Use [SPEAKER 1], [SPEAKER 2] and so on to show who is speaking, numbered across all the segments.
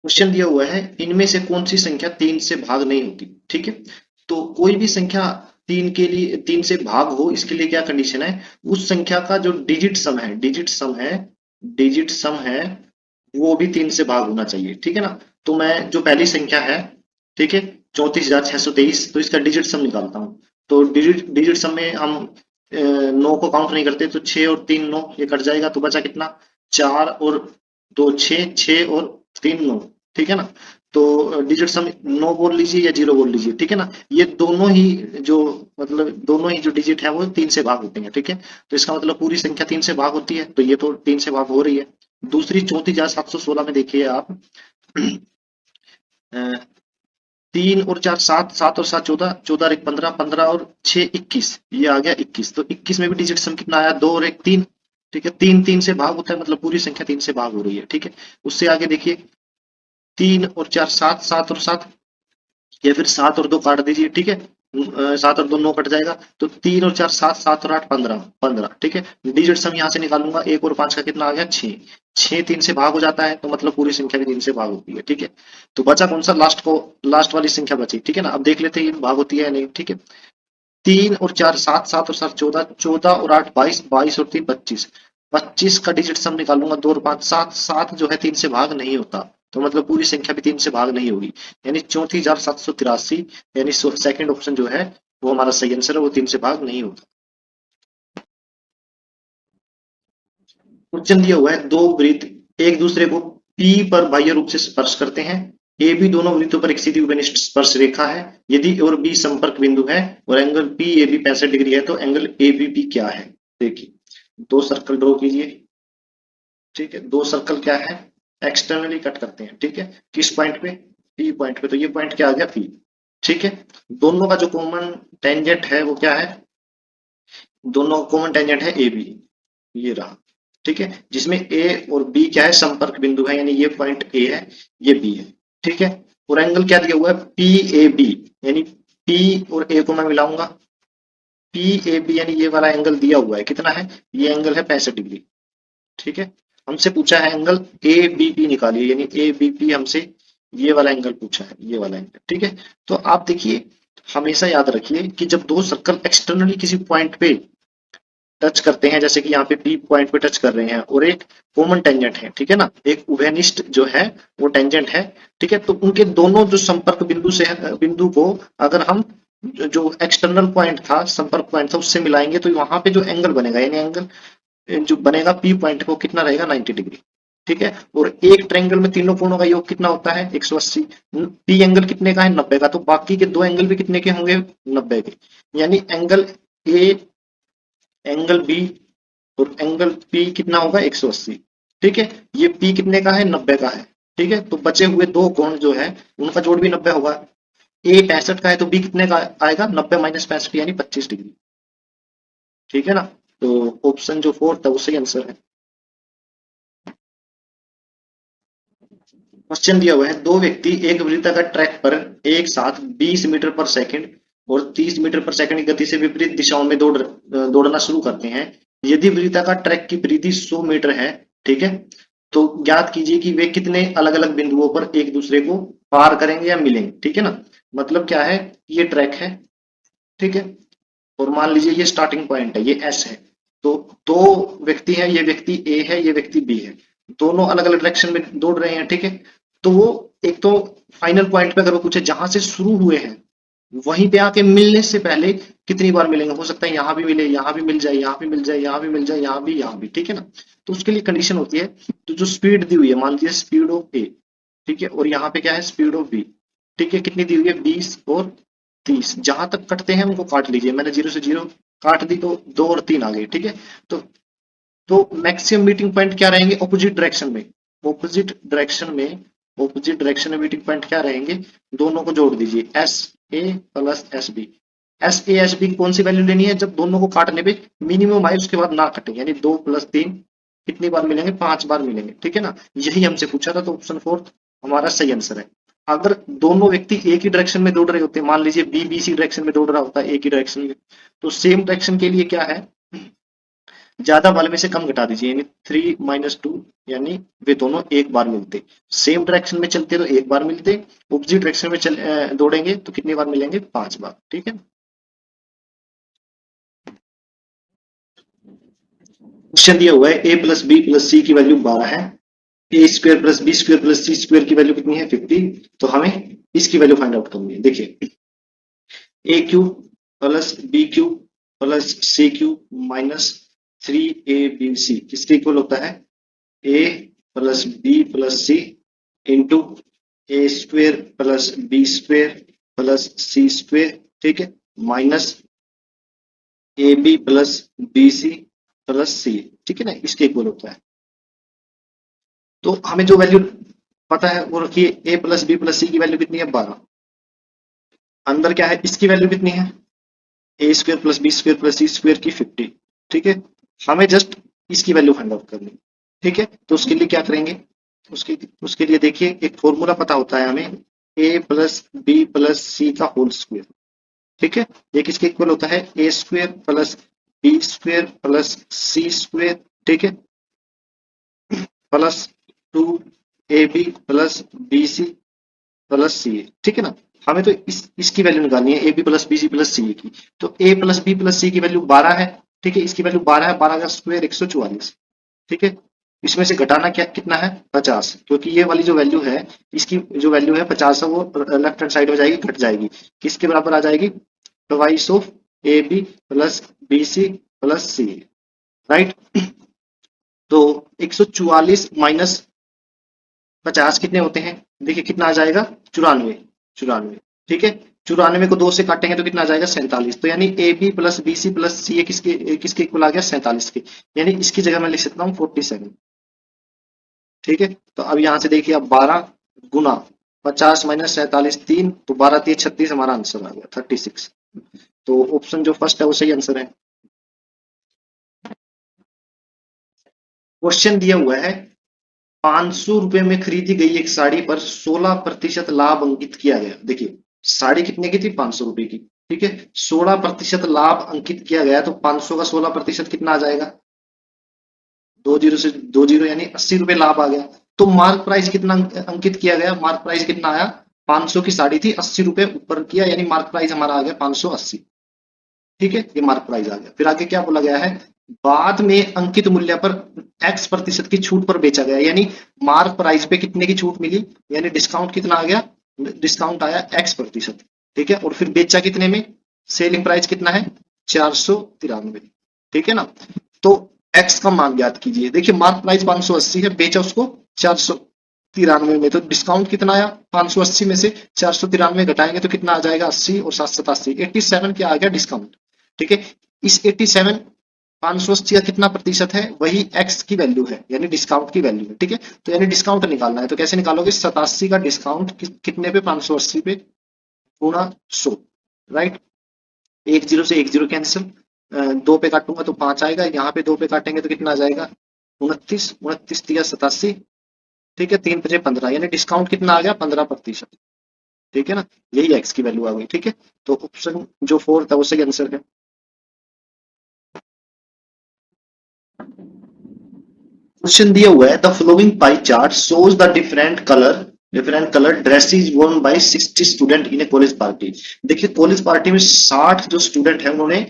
[SPEAKER 1] Question दिया हुआ है, इनमें से कौन सी संख्या 3 से भाग नहीं होती। ठीक है, तो कोई भी संख्या 3 के लिए 3 से भाग हो, इसके लिए क्या कंडीशन है, उस संख्या का जो डिजिट सम है वो भी 3 से भाग होना चाहिए। ठीक है ना। तो मैं जो पहली संख्या है, ठीक है, 34,623, तो इसका डिजिट सम निकालता हूँ। तो डिजिट डिजिट सम में हम 9 को काउंट नहीं करते, तो 6 और 3 9, ये कट जाएगा, तो बचा कितना, 4 और 2 6, 6 और 3 9। ठीक है ना। तो डिजिट सम 9 बोल लीजिए या 0 बोल लीजिए। ठीक है ना। ये दोनों ही जो मतलब दोनों ही जो डिजिट है वो 3 से भाग होते हैं। ठीक है, तो इसका मतलब पूरी संख्या 3 से भाग होती है, तो ये तो 3 से भाग हो रही है। दूसरी 34,716 में देखिए आप, 3 और 4 7, 7 और 7 14, 14 और 1 15, 15 और 6 21, ये आ गया 21। तो 21 में भी डिजिट सम कितना आया, 2 और 1 3। ठीक है, 3 3 से भाग होता है, मतलब पूरी संख्या 3 से भाग हो रही है। ठीक है, उससे आगे देखिए, 3 और 4 7, 7 और 7, या फिर 7 और 2 काट दीजिए। ठीक है, 7 और 2 9 कट जाएगा, तो 3 और 4 7, 7 और 8 15, 15। ठीक है, डिजिट सम यहाँ से निकालूंगा, 1 और 5 का कितना आ गया, 6। 6 3 से भाग हो जाता है, तो मतलब पूरी संख्या भी 3 से भाग होती है। ठीक है, तो बचा कौन सा, लास्ट वाली संख्या बची। ठीक है ना, अब देख लेते हैं ये भाग होती है या नहीं। ठीक है, 3 और 4 7, 7 और 7 14, 14 और 8 22, 22 और 3 25, 25 का डिजिट सम निकालूंगा, 2 और 5 7, 7 जो है 3 से भाग नहीं होता, तो मतलब पूरी संख्या भी 3 से भाग नहीं होगी, यानी 34,783, यानी सेकंड ऑप्शन जो है वो हमारा सही आंसर है, वो 3 से भाग नहीं होता। क्वेश्चन दिया हुआ है, दो वृत्त एक दूसरे को P पर बाह्य रूप से स्पर्श करते हैं। ए बी दोनों वृत्तों पर एक सीधी उपनिष्ठ स्पर्श रेखा है। यदि और बी संपर्क बिंदु है और angle P A B 65 degree है, तो एंगल ए बी पी क्या है। देखिए, दो सर्कल ड्रॉ कीजिए। ठीक है, दो सर्कल क्या है, एक्सटर्नली कट करते हैं। ठीक है, किस पॉइंट पे, पी पॉइंट पे, तो ये पॉइंट क्या आ गया, पी। ठीक है, दोनों का जो कॉमन टेंजेंट है वो क्या है, दोनों का कॉमन टेंजेंट है ए बी, ये रहा। ठीक है, जिसमें ए और बी क्या है, संपर्क बिंदु है, यानी ये पॉइंट ए है, ये बी है। ठीक है, और एंगल क्या दिया हुआ है, पी ए बी, यानी पी और ए को मैं मिलाऊंगा, पी ए बी यानी ये वाला एंगल दिया हुआ है, कितना है, ये एंगल है 65 डिग्री। ठीक है, हमसे पूछा है एंगल ए बी पी निकालिए, यानी ए बी पी हमसे ये वाला एंगल पूछा है, ये वाला एंगल। ठीक है, तो आप देखिए, हमेशा याद रखिए कि जब दो सर्कल एक्सटर्नली किसी पॉइंट पे टच करते हैं, जैसे कि यहाँ पे पी पॉइंट पे टच कर रहे हैं और एक कॉमन टेंजेंट है, ठीक है ना, एक उभयनिष्ठ जो है वो टेंजेंट है। ठीक है, तो उनके दोनों जो संपर्क बिंदु से बिंदु को अगर हम जो एक्सटर्नल पॉइंट था, संपर्क पॉइंट था, उससे मिलाएंगे, तो वहां पे जो एंगल बनेगा, यानी एंगल जो बनेगा पी पॉइंट को, कितना रहेगा, 90 डिग्री। ठीक है, और एक ट्रायंगल में तीनों कोणों का योग कितना होता है, 180। पी एंगल कितने का है, 90 का, तो बाकी के दो एंगल भी कितने के होंगे, 90 के। यानी एंगल ए, एंगल बी और एंगल पी कितना होगा, 180। ठीक है, ये पी कितने का है, 90 का है। ठीक है, तो बचे हुए दो कोण जो है उनका जोड़ भी 90 होगा। ए 65 का है, तो बी कितने का आएगा, 90 माइनस 65 यानी 25 डिग्री। ठीक है ना, तो ऑप्शन जो फोर्थ है वो सही आंसर है। क्वेश्चन दिया हुआ है, दो व्यक्ति एक वृत्ताकार ट्रैक पर एक साथ 20 मीटर पर सेकंड और 30 मीटर पर सेकंड की गति से विपरीत दिशाओं में दौड़ना शुरू करते हैं। यदि वृत्ताकार ट्रैक की परिधि 100 मीटर है, ठीक है, तो ज्ञात कीजिए कि वे कितने अलग अलग बिंदुओं पर एक दूसरे को पार करेंगे या मिलेंगे। ठीक है ना, मतलब क्या है, ये ट्रैक है, ठीक है, और मान लीजिए ये स्टार्टिंग पॉइंट है, ये एस है। तो दो व्यक्ति हैं, ये व्यक्ति ए है, ये व्यक्ति बी है, दोनों अलग अलग डायरेक्शन में दौड़ रहे हैं। ठीक है, तो वो एक तो फाइनल पॉइंट पे अगर वो पूछे जहां से शुरू हुए हैं वहीं पे आके मिलने से पहले कितनी बार मिलेंगे, हो सकता है यहाँ भी मिले, यहाँ भी मिल जाए, यहाँ भी मिल जाए, यहाँ भी मिल जाए, यहाँ भी, यहाँ भी। ठीक है ना, तो उसके लिए कंडीशन होती है, तो जो स्पीड दी हुई है, मान लीजिए स्पीड ऑफ ए, ठीक है, और यहाँ पे क्या है, स्पीड ऑफ बी। ठीक है, कितनी दी हुई है, 20 और 30, जहां तक कटते हैं उनको काट लीजिए, मैंने 0 से 0 काट दी, तो 2 और 3 आ गए। ठीक है, तो मैक्सिमम मीटिंग पॉइंट क्या रहेंगे, ऑपोजिट डायरेक्शन में, ऑपोजिट डायरेक्शन में ऑपोजिट डायरेक्शन में मीटिंग पॉइंट क्या रहेंगे, दोनों को जोड़ दीजिए, S A plus S B. S A S B की कौन सी वैल्यू लेनी है, जब दोनों को काटने पे मिनिमम आए उसके बाद ना कटे, यानी 2 + 3 कितनी बार मिलेंगे, 5 बार मिलेंगे। ठीक है ना, यही हमसे पूछा था, तो ऑप्शन फोर्थ हमारा सही आंसर है। अगर दोनों व्यक्ति एक ही डायरेक्शन में दौड़ रहे होते, मान लीजिए बी बी सी डायरेक्शन में दौड़ रहा होता है एक ही डायरेक्शन में, तो सेम डायरेक्शन के लिए क्या है, ज्यादा वाले में से कम घटा दीजिए, यानी 3 - 2, यानी वे दोनों एक बार मिलते। सेम डायरेक्शन में चलते तो एक बार मिलते, ऑपोजिट डायरेक्शन में दौड़ेंगे तो कितनी बार मिलेंगे, 5 बार। ठीक है। क्वेश्चन दिया हुआ है A plus B plus C की वैल्यू 12 है, A square plus B square plus C square की वैल्यू कितनी है, 50। तो हमें इसकी वैल्यू फाइंड आउट करनी है। देखिए, A cube plus B cube plus C cube minus 3ab किसके इक्वल होता है, A plus B plus C into A square plus B square plus C square, ठीक है, minus A B plus B C plus C, ठीक है ना, इसके equal होता है। तो हमें जो वैल्यू पता है वो रखिए, ए प्लस बी प्लस सी की वैल्यू कितनी है, 12। अंदर क्या है, इसकी वैल्यू कितनी है, A square plus B square plus C square की 50। ठीक है, हमें जस्ट इसकी वैल्यू फाइंड आउट करनी है। ठीक है, तो उसके लिए क्या करेंगे, उसके उसके लिए देखिए एक फॉर्मूला पता होता है हमें, ए प्लस बी प्लस सी का होल स्क्वेयर। ठीक है, ये किसके इक्वल होता है, A square plus B square plus C square, ठीक है, plus 2ab plus B C plus C A. ठीक है ना, हमें तो इसकी वैल्यू निकालनी है, A B plus B C plus C A की। तो A plus B plus C की वैल्यू 12 है। ठीक है, इसकी वैल्यू 12 है, 12 का स्क्वायर 144। ठीक है, इसमें से घटाना क्या कितना है, 50, क्योंकि ये वाली जो वैल्यू है, इसकी जो वैल्यू है 50 है, वो लेफ्ट हैंड साइड में जाएगी, घट जाएगी, किसके बराबर आ जाएगी, twice of A B plus B C plus C, right. तो 144 माइनस 50 कितने होते हैं, देखिए कितना आ जाएगा, 94। 94, ठीक है, 94 को 2 से काटेंगे तो कितना आ जाएगा, 47। तो यानी A B plus B C plus C A किसके किसके इक्वल आ गया, 47 के। यानी इसकी जगह मैं लिख सकता हूँ 47। ठीक है, तो अब यहां से देखिए, अब 12 गुना 50 माइनस 47, 3, तो 12 3 36, हमारा आंसर आ गया 36। तो ऑप्शन जो फर्स्ट है वो सही आंसर है। क्वेश्चन दिया हुआ है, 500 रुपए में खरीदी गई एक साड़ी पर 16% लाभ अंकित किया गया। देखिए, साड़ी कितने की थी, 500 रुपए की। ठीक है, 16% लाभ अंकित किया गया, तो 500 का 16% कितना आ जाएगा, 2 जीरो से 2 जीरो, यानी 80 रुपए लाभ आ गया। तो मार्क प्राइस कितना अंकित किया गया, मार्क प्राइस कितना आया, 500 की साड़ी थी, 80 रुपए ऊपर किया, यानी मार्क प्राइस हमारा आ गया 580। ठीक है, ये मार्क प्राइस आ गया। फिर आगे क्या बोला गया है, बाद में अंकित मूल्य पर x% की छूट पर बेचा गया, यानी मार्क प्राइस पे कितने की छूट मिली, यानी डिस्काउंट कितना आ गया, डिस्काउंट आया x%। ठीक है, और फिर बेचा कितने में, सेलिंग प्राइस कितना है, 493। ठीक है ना, तो x का मान ज्ञात कीजिए। देखिए, मार्क प्राइस 580 है, बेचा उसको 493 में, तो डिस्काउंट कितना आया, 580 में से 493 घटाएंगे तो कितना आ जाएगा, 80 और 787, 87 क्या आ गया डिस्काउंट। ठीक है, इस 87 580 का कितना प्रतिशत है, वही x की वैल्यू है, यानी डिस्काउंट की वैल्यू है। ठीक है, तो यानी डिस्काउंट निकालना है, तो कैसे निकालोगे, 87 का डिस्काउंट कितने पे, 580 पे, गुणा 100, राइट। 10 से 10 कैंसिल, 2 पे काटूंगा तो 5 आएगा, यहाँ पे 2 पे काटेंगे तो कितना आ जाएगा, 29, 29 दिया 87। ठीक है, 3 5 15, यानी डिस्काउंट कितना आ गया, 15%। ठीक है ना, यही एक्स की वैल्यू आ गई। ठीक है, तो ऑप्शन जो 4 था वो सही आंसर है। क्वेश्चन दिया हुआ है, the following pie chart shows the different colour dresses worn by 60 student in a college party. देखिए, कॉलेज पार्टी में 60 जो स्टूडेंट है, उन्होंने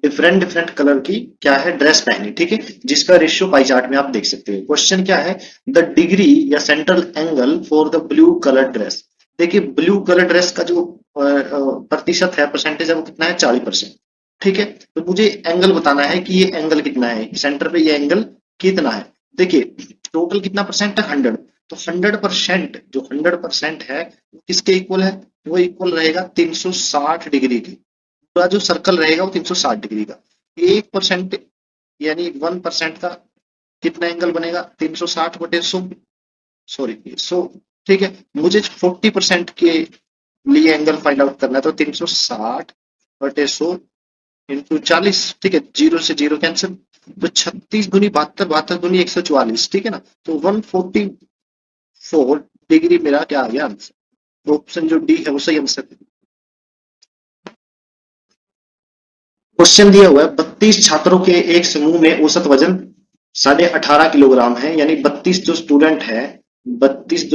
[SPEAKER 1] डिफरेंट डिफरेंट कलर की क्या है, ड्रेस पहनी। ठीक है, जिसका रेशियो पाई चार्ट में आप देख सकते हैं। क्वेश्चन क्या है, द डिग्री या central angle for the blue colour dress. देखिए, ब्लू कलर ड्रेस का जो प्रतिशत है, परसेंटेज है, वो कितना है, 40%। ठीक है, तो मुझे एंगल बताना है कि ये एंगल कितना है, सेंटर पे ये एंगल कितना है। देखिए, टोटल कितना परसेंट है, 100। तो 100%, जो 100% है, वो किसके इक्वल है, वो इक्वल रहेगा 360 डिग्री के। पूरा जो सर्कल रहेगा वो 360 डिग्री का। 1% यानी 1% का कितना एंगल बनेगा, 360 बटे 100, सॉरी 100। ठीक है, मुझे 40% के लिए एंगल फाइंड आउट करना है, तो 360 बटे 100 इंटू 40। ठीक है, 0 से 0 कैंसिल, तो 36 दूनी 72, 72 दूनी 144। ठीक है ना, तो 144 डिग्री मेरा क्या आ गया आंसर। तो ऑप्शन जो डी है वो सही आंसर है। क्वेश्चन दिया हुआ है 32 छात्रों के एक समूह में औसत वजन 18.5 किलोग्राम है, यानी 32 जो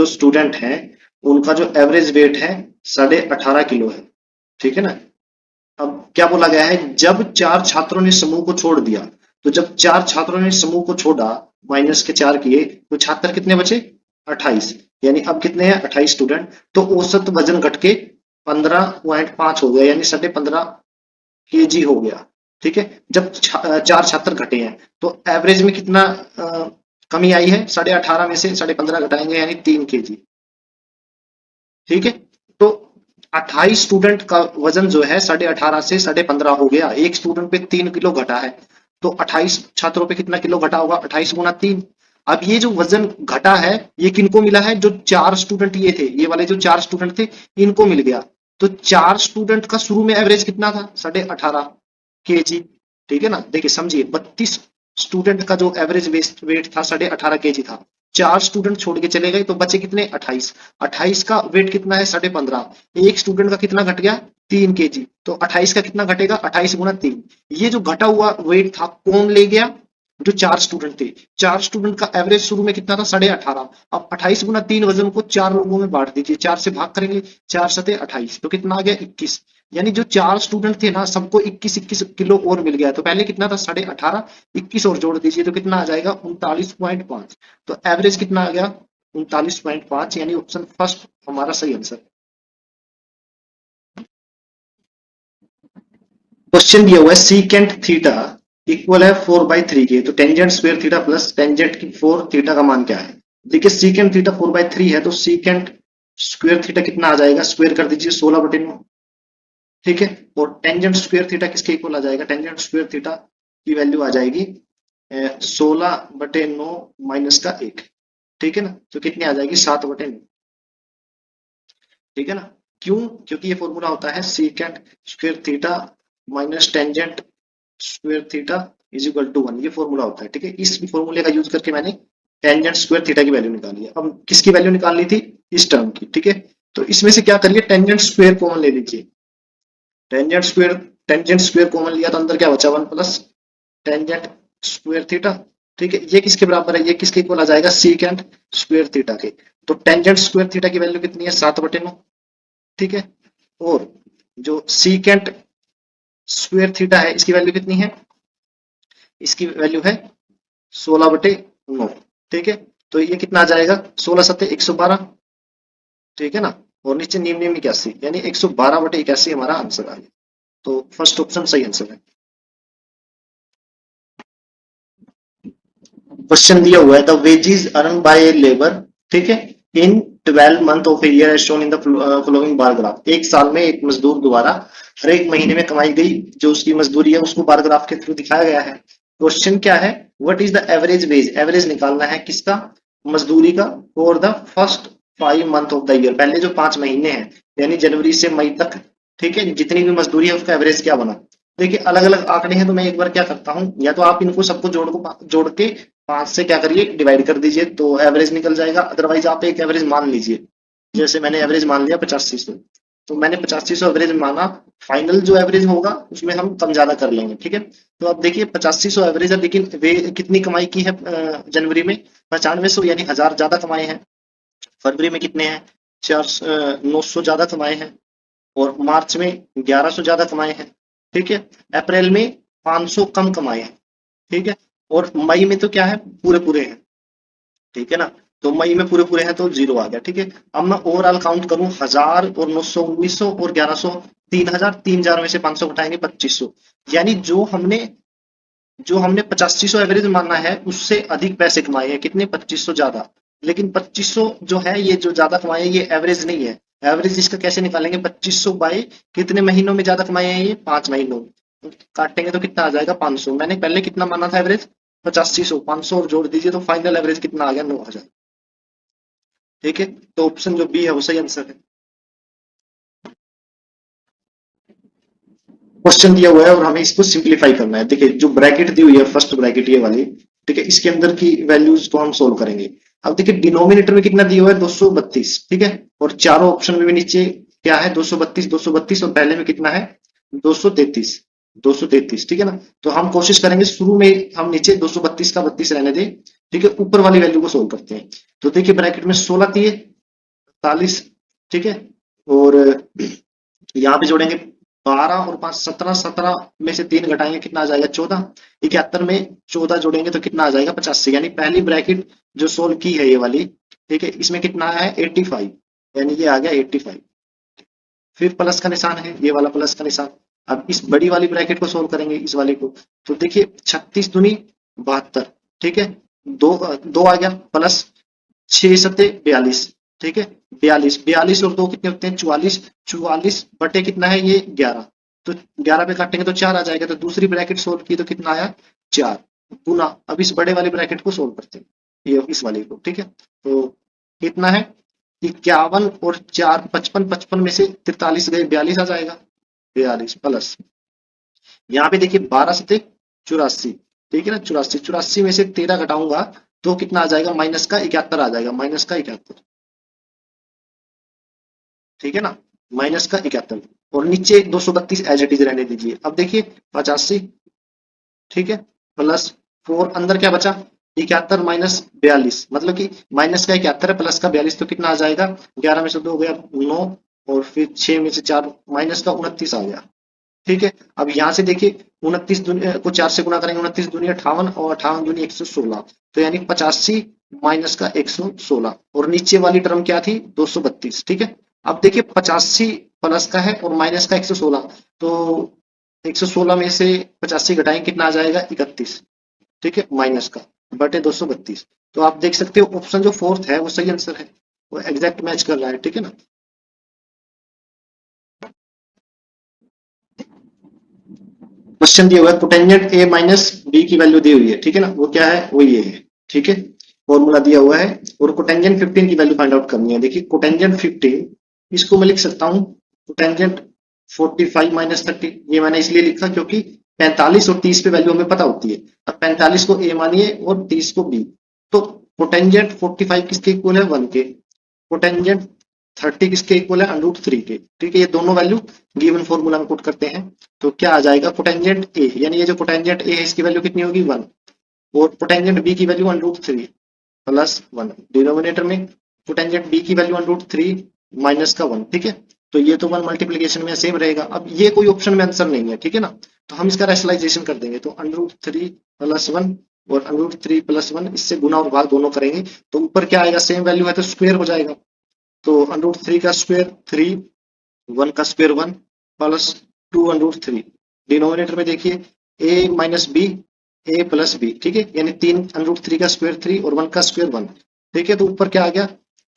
[SPEAKER 1] स्टूडेंट है उनका जो एवरेज वेट है 18.5 किलो है। ठीक है ना। अब क्या बोला गया है, जब 4 छात्रों ने समूह को छोड़ दिया, तो जब 4 छात्रों ने समूह को छोड़ा, माइनस के 4 किए, तो छात्र कितने बचे? 28। यानी अब कितने हैं? 28 स्टूडेंट। तो औसत वजन घट के 15.5 हो गया, यानी 15.5 kg हो गया। ठीक है। जब 4 छात्र घटे हैं तो एवरेज में कितना कमी आई है? 18.5 में से 15.5 घटाएंगे, यानी 3 kg। ठीक है। तो 28 स्टूडेंट का वजन जो है 18.5 से 15.5 हो गया। एक स्टूडेंट पे 3 किलो घटा है, तो 28 छात्रों पे कितना किलो घटा होगा? 28 गुना 3। अब ये जो वजन घटा है ये किनको मिला है? जो 4 स्टूडेंट ये थे, ये वाले जो 4 स्टूडेंट थे इनको मिल गया। तो 4 स्टूडेंट का शुरू में एवरेज कितना था? 18.5 kg। ठीक है ना। देखिए समझिए, 32 स्टूडेंट का जो एवरेज वेट था 18.5 kg था। 4 स्टूडेंट छोड़ के चले गए तो बचे कितने? 28। 28 का वेट कितना है? 15.5। एक स्टूडेंट का कितना घट गया? 3 kg। तो 28 का कितना घटेगा? 28 गुना 3। ये जो घटा हुआ वेट था कौन ले गया? जो 4 स्टूडेंट थे। 4 स्टूडेंट का एवरेज शुरू में कितना था? 18.5। अब 28 गुना 3 वजन को 4 लोगों में बांट दीजिए, 4 से भाग करेंगे, 4 सते 28, तो कितना आ गया? 21। यानी जो 4 स्टूडेंट थे ना, सबको 21 किलो और मिल गया। तो पहले कितना था? 18.5, 21 और जोड़ दीजिए तो कितना आ जाएगा? 39.5। तो एवरेज कितना आ गया? 39.5, यानी ऑप्शन फर्स्ट हमारा सही आंसर। क्वेश्चन दिया हुआ है सीकेंट थीटा इक्वल है 4/3 के, तो tangent square theta plus tangent की 4 थीटा का मान क्या है? देखिए सीकेंट थीटा 4/3 है, तो सीकेंट स्क्वायर थीटा कितना आ जाएगा? स्क्वायर कर दीजिए 16/9। ठीक है। और टेंजेंट स्क्वायर थीटा किसके इक्वल आ जाएगा? टेंजेंट स्क्वायर थीटा की वैल्यू आ जाएगी 16/9 माइनस का 1। ठीक है ना। तो कितनी आ जाएगी? 7/9। ठीक है ना। क्यों? क्योंकि ये फॉर्मूला होता है secant square theta minus tangent square theta is equal to 1। ये फॉर्मूला होता है। ठीक है। इस फॉर्मूले का यूज करके मैंने टेंजेंट स्क्वायर थीटा की वैल्यू निकाली है। अब किसकी वैल्यू निकालनी थी? इस टर्म की। ठीक है। तो इसमें से क्या करिए, टेंजेंट स्क्वायर कॉमन ले लीजिए। टेंजेंट स्क्वायर कॉमन लिया तो अंदर क्या बचा? 1 प्लस टेंजेंट स्क्वायर थीटा। ठीक है। ये किसके बराबर है? ये किसके इक्वल आ जाएगा? सीकेंट स्क्वायर थीटा के। तो टेंजेंट स्क्वायर थीटा की वैल्यू कितनी है? 7/9। ठीक है। और जो सीकेंट स्क्वायर थीटा है इसकी वैल्यू कितनी है? इसकी वैल्यू है 16/9। ठीक है। तो ये कितना आ जाएगा? 16 सत्ते 112। ठीक है ना। और नीचे नीम नीम 81, यानी 112/81 हमारा आंसर आ गया। तो फर्स्ट ऑप्शन सही आंसर है। क्वेश्चन दिया हुआ है the wages earn by a labour, ठीक है, in 12 month of year as shown in the following bar graph. एक साल में एक मजदूर द्वारा हर एक महीने में कमाई गई जो उसकी मजदूरी है उसको बार ग्राफ के थ्रू दिखाया गया है। क्वेश्चन क्या है? What is the average wage? Average निकालना है किसका? मजदूरी का। For the first 5 month of the year, पहले जो 5 महीने हैं यानी जनवरी से मई तक। ठीक है। जितनी भी मजदूरी है उसका एवरेज क्या बना? देखिए अलग अलग आंकड़े हैं, तो मैं एक बार क्या करता हूँ, या तो आप इनको सबको जोड़ के 5 से क्या करिए, डिवाइड कर दीजिए, तो एवरेज निकल जाएगा। अदरवाइज आप एक एवरेज मान लीजिए। जैसे मैंने एवरेज मान लिया 8500, तो मैंने 8500 एवरेज माना। फाइनल जो एवरेज होगा उसमें हम कम ज्यादा कर लेंगे। ठीक है। तो अब देखिए 8500 एवरेज है, लेकिन वे कितनी कमाई की है जनवरी में? 9500, यानी 1000 ज्यादा कमाए हैं। फरवरी में कितने हैं? 900 ज्यादा कमाए हैं। और मार्च में 1100 ज्यादा कमाए हैं। ठीक है। अप्रैल में 500 कम कमाए हैं। ठीक है। और मई में तो क्या है? पूरे पूरे हैं। ठीक है ना। तो मई में पूरे पूरे हैं तो 0 आ गया। ठीक है। अब मैं ओवरऑल काउंट करूं, 1000 और 900 1900 और 1100 3000, 3000 में से 500 घटाएंगे 2500। यानी जो हमने 8500 एवरेज माना है उससे अधिक पैसे कमाए हैं। कितने? 2500 ज्यादा। लेकिन 2500 जो है ये जो ज्यादा कमाए हैं ये एवरेज नहीं है। एवरेज इसका कैसे निकालेंगे? 2500 बाई कितने महीनों में ज्यादा कमाए हैं? ये 5 महीनों में। काटेंगे तो कितना आ जाएगा? 500। मैंने पहले कितना माना था एवरेज? 8500। 500 और जोड़ दीजिए तो फाइनल एवरेज कितना आ गया? 9000। ठीक है। तो ऑप्शन जो बी है वो सही आंसर है। क्वेश्चन दिया हुआ है और हमें इसको सिंप्लीफाई करना है। देखिए जो ब्रैकेट दी हुई है, फर्स्ट ब्रैकेट ये वाली, ठीक है, इसके अंदर की वैल्यूज को हम सोल्व करेंगे। अब देखिए डिनोमिनेटर में कितना दिया हुआ है? 232। ठीक है। और चारों ऑप्शन में भी नीचे क्या है? 232 232, और पहले में कितना है? 233। 233, ठीक है ना। तो हम कोशिश करेंगे शुरू में हम नीचे 232 का 32 रहने दें, ठीक है, ऊपर वाली वैल्यू को सोल्व करते हैं। तो देखिए ब्रैकेट में 16 थी, 40, ठीक है, और यहाँ पे जोड़ेंगे 12 और 5 17, 17 में से 3 घटाएंगे कितना आ जाएगा 14, 71 में 14 जोड़ेंगे तो कितना आ जाएगा 85, यानी पहली ब्रैकेट जो सोल्व की है ये वाली, ठीक है, इसमें कितना है 85, यानी ये आ गया 85। फिर प्लस का निशान है, ये वाला प्लस का निशान। अब इस बड़ी वाली ब्रैकेट को सोल्व करेंगे इस वाले को, तो देखिए 36 दूनी 72, ठीक है, दो दो आ गया प्लस 6 सत्ते 42, ठीक है, 42 42 और 2 कितने होते हैं 44, 44 बटे कितना है ये 11, तो 11 पे काटेंगे तो 4 आ जाएगा, तो दूसरी ब्रैकेट सोल्व की तो कितना आया 4 गुना। अब इस बड़े वाली ब्रैकेट को सोल्व करते हैं, ये इस वाले को, ठीक है, तो कितना है 51 और 4 55, 55 में से 43 गए 42 आ जाएगा, 42 प्लस यहाँ पे देखिए 12 से 84, ठीक है ना, 84 84 में से 13 घटाऊंगा तो कितना आ जाएगा माइनस का 71 आ जाएगा, माइनस का 71, ठीक है ना, माइनस का 71, और नीचे 232 एज इट इज रहने दीजिए। अब देखिए 85, ठीक है, प्लस 4 अंदर क्या बचा 71 माइनस 42, मतलब कि माइनस का 71 है प्लस का 42, तो कितना आ जाएगा 11 में से 2 गया 9, और फिर 6 में से 4 माइनस का 29 आ गया, ठीक है। अब यहाँ से देखिए 29 को 4 से गुना करेंगे, 29 दूनी 58 और 58 दूनी 116, तो यानी 85 माइनस का 116, और नीचे वाली टर्म क्या थी 232, ठीक है। अब देखिए 85 प्लस का है और माइनस का 116, तो 116 में से 85 घटाएं कितना आ जाएगा 31, ठीक है, माइनस का बटे 232। तो आप देख सकते हो ऑप्शन जो फोर्थ है वो सही आंसर है, वो एग्जैक्ट मैच कर रहा है, ठीक है ना। क्वेश्चन दिया हुआ है कोटेंजेंट ए माइनस बी की वैल्यू दी हुई है, ठीक है ना, वो क्या है वो ये है, ठीक है, फॉर्मूला दिया हुआ है, और कोटेंजेंट 15 की वैल्यू फाइंड आउट करनी है। देखिए कोटेंजेंट 15 इसको मैं लिख सकता हूँ कोटेंजेंट 45 माइनस 30, ये मैंने इसलिए लिखा क्योंकि 45 और 30 पे वैल्यू हमें पता होती है। अब 45 को ए मानिए और 30 को बी, तो कोटेंजेंट 45 किसके इक्वल है 1 के, कोटेंजेंट 30 किसके इक्वल है √3 के, ठीक है, ये दोनों वैल्यू गिवन फॉर्मूला में पुट करते हैं, तो क्या आ जाएगा कोटेंजेंट ए, यानी ये जो कोटेंजेंट ए है इसकी वैल्यू कितनी होगी 1, और कोटेंजेंट बी की वैल्यू √3 प्लस 1, डिनोमिनेटर में कोटेंजेंट बी की वैल्यू √3 माइनस का 1, ठीक है, तो ये तो 1 मल्टीप्लीकेशन में सेम रहेगा। अब ये कोई ऑप्शन में आंसर नहीं है, ठीक है ना, तो हम इसका रैशनलाइजेशन कर देंगे, तो √3 प्लस 1 और √3 प्लस 1, इससे गुना और भाग दोनों करेंगे, तो ऊपर क्या आएगा सेम वैल्यू है तो स्क्वायर हो जाएगा, तो √3 का स्क्वायर 3, 1 का स्क्वायर 1 प्लस 2 √3, डिनोमिनेटर में देखिए a minus B A plus B, ठीक है, यानी 3 √3 का स्क्वायर 3 और 1 का स्क्वायर 1, ठीक है, तो ऊपर क्या आ गया